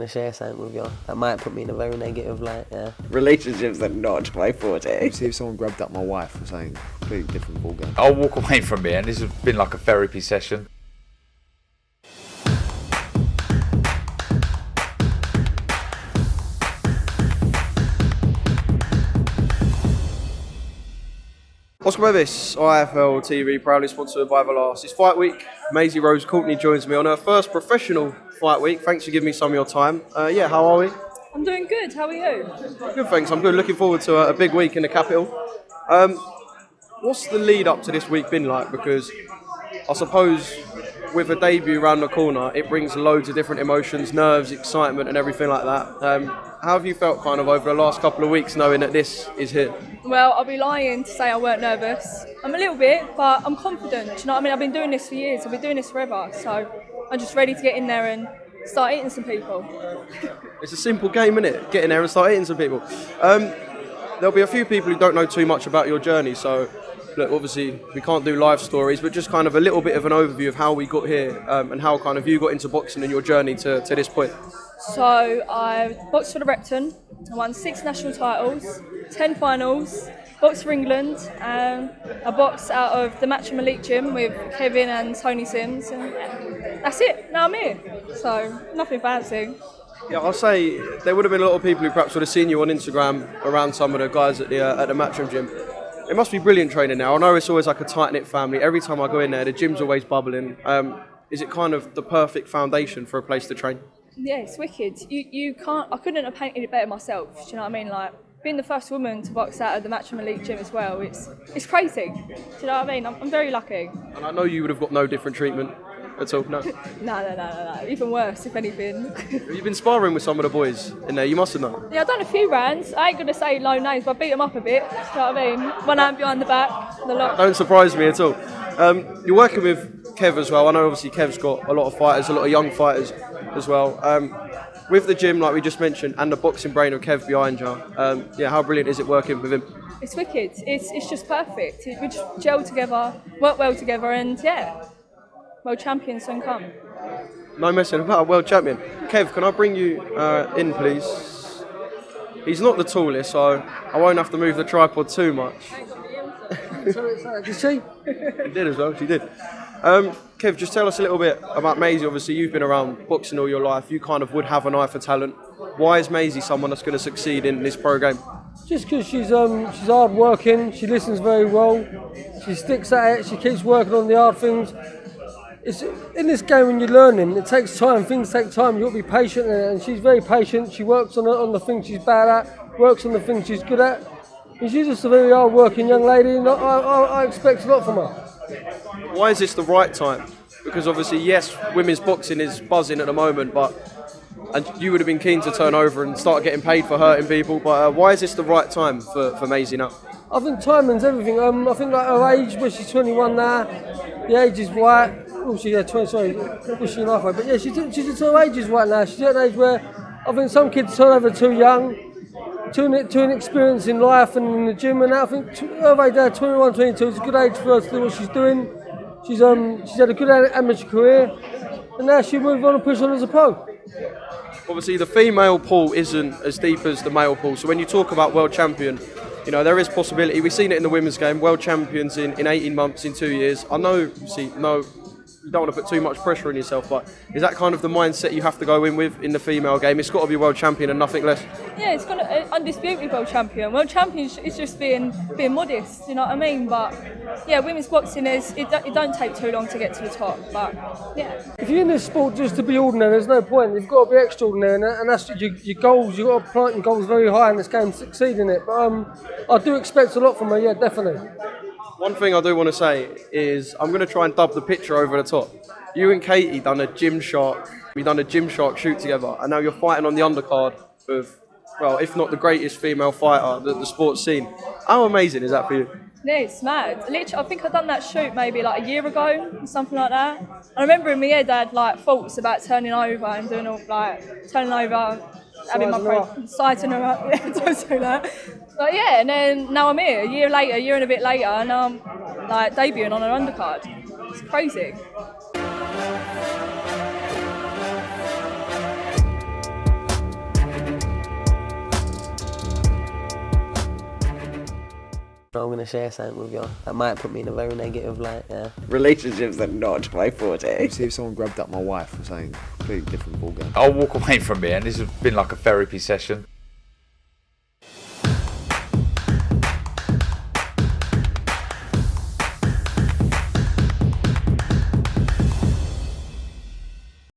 to share something with you. That might put me in a very negative light, yeah. Relationships are not my forte. See if someone grabbed up my wife or something, completely different ballgame. I'll walk away from here, and this has been like a therapy session. Oscar Bevis, IFL TV, proudly sponsored by Everlast. It's fight week. Maisey-Rose Courtney joins me on her first professional fight week. Thanks for giving me some of your time. How are we? I'm doing good. How are you? Good, thanks. I'm good. Looking forward to a big week in the capital. What's the lead up to this week been like? Because I suppose with a debut around the corner, it brings loads of different emotions, nerves, excitement, and everything like that. How have you felt kind of over the last couple of weeks knowing that this is here? Well, I'll be lying to say I weren't nervous. I'm a little bit, but I'm confident. Do you know what I mean? I've been doing this for years. I've been doing this forever. So I'm just ready to get in there and start eating some people. It's a simple game, isn't it? Get in there and start eating some people. There'll be a few people who don't know too much about your journey. So, look, obviously, we can't do live stories, but just kind of a little bit of an overview of how we got here and how kind of you got into boxing and your journey to this point. So I boxed for the Repton. I won 6 national titles, 10 finals, boxed for England. I boxed out of the Matchroom Elite Gym with Kevin and Tony Sims, and that's it. Now I'm here. So nothing fancy. Yeah, I'll say there would have been a lot of people who perhaps would have seen you on Instagram around some of the guys at the Matchroom Gym. It must be brilliant training now. I know it's always like a tight-knit family. Every time I go in there, the gym's always bubbling. Is it kind of the perfect foundation for a place to train? Yeah, it's wicked. You can't. I couldn't have painted it better myself. Do you know what I mean? Like being the first woman to box out of the Matchroom Elite Gym as well. It's crazy. Do you know what I mean? I'm very lucky. And I know you would have got no different treatment at all. No. No. Even worse, if anything. You've been sparring with some of the boys in there. You must have known. Yeah, I've done a few rounds. I ain't gonna say low names, but I beat them up a bit. Do you know what I mean? One hand behind the back, the lot. Don't surprise me at all. You're working with Kev as well. I know obviously Kev's got a lot of fighters, a lot of young fighters as well. With the gym, like we just mentioned, and the boxing brain of Kev behind you, how brilliant is it working with him? It's wicked. It's just perfect. We just gel together, work well together, and world champions soon come. No messing about, world champion. Kev, can I bring you in, please? He's not the tallest, so I won't have to move the tripod too much. Did she? She did as well, she did. Kev, just tell us a little bit about Maisie. Obviously, you've been around boxing all your life. You kind of would have an eye for talent. Why is Maisie someone that's going to succeed in this program? Just because she's hard working, she listens very well, she sticks at it, she keeps working on the hard things. It's in this game when you're learning, it takes time, things take time, you've got to be patient, and she's very patient. She works on the things she's bad at, works on the things she's good at. And she's just a very hard working young lady, and I expect a lot from her. Why is this the right time? Because obviously, yes, women's boxing is buzzing at the moment, and you would have been keen to turn over and start getting paid for hurting people, but why is this the right time for Maisie now? I think timing's everything. I think like her age, where she's 21 now, the age is right. Oh, she's 20, sorry, pushing halfway, but yeah, she's at her age is right now. She's at an age where I think some kids turn over too young, too inexperienced in life and in the gym, and I think her age now, 21, 22, is a good age for her to do what she's doing. She's had a good amateur career, and now she'll move on and push on as a pro. Obviously, the female pool isn't as deep as the male pool, so when you talk about world champion, there is possibility. We've seen it in the women's game, world champions in 18 months, in 2 years. I know, you don't want to put too much pressure on yourself, but is that kind of the mindset you have to go in with in the female game? It's got to be world champion and nothing less. Yeah, it's got to undisputed world champion. World champion is just being modest, you know what I mean? But yeah, women's boxing it don't take too long to get to the top. But yeah, if you're in this sport just to be ordinary, there's no point. You've got to be extraordinary, and that's your goals. You've got to plant your goals very high in this game to succeed in it. But I do expect a lot from her. Yeah, definitely. One thing I do want to say is I'm going to try and dub the picture over the top. You and Katie done a Gymshark shoot together, and now you're fighting on the undercard of, well, if not the greatest female fighter that the sport's seen. How amazing is that for you? Yeah, it's mad. Literally, I think I'd done that shoot maybe like a year ago, or something like that. I remember in my head I had like thoughts about turning over and doing all having my sighting her up, don't do that. But yeah, and then now I'm here, a year and a bit later, and I'm like debuting on an undercard. It's crazy. to share something with you. That might put me in a very negative light, yeah. Relationships are not my forte. See if someone grabbed up my wife or something, completely different ballgame. I'll walk away from it, and this has been like a therapy session.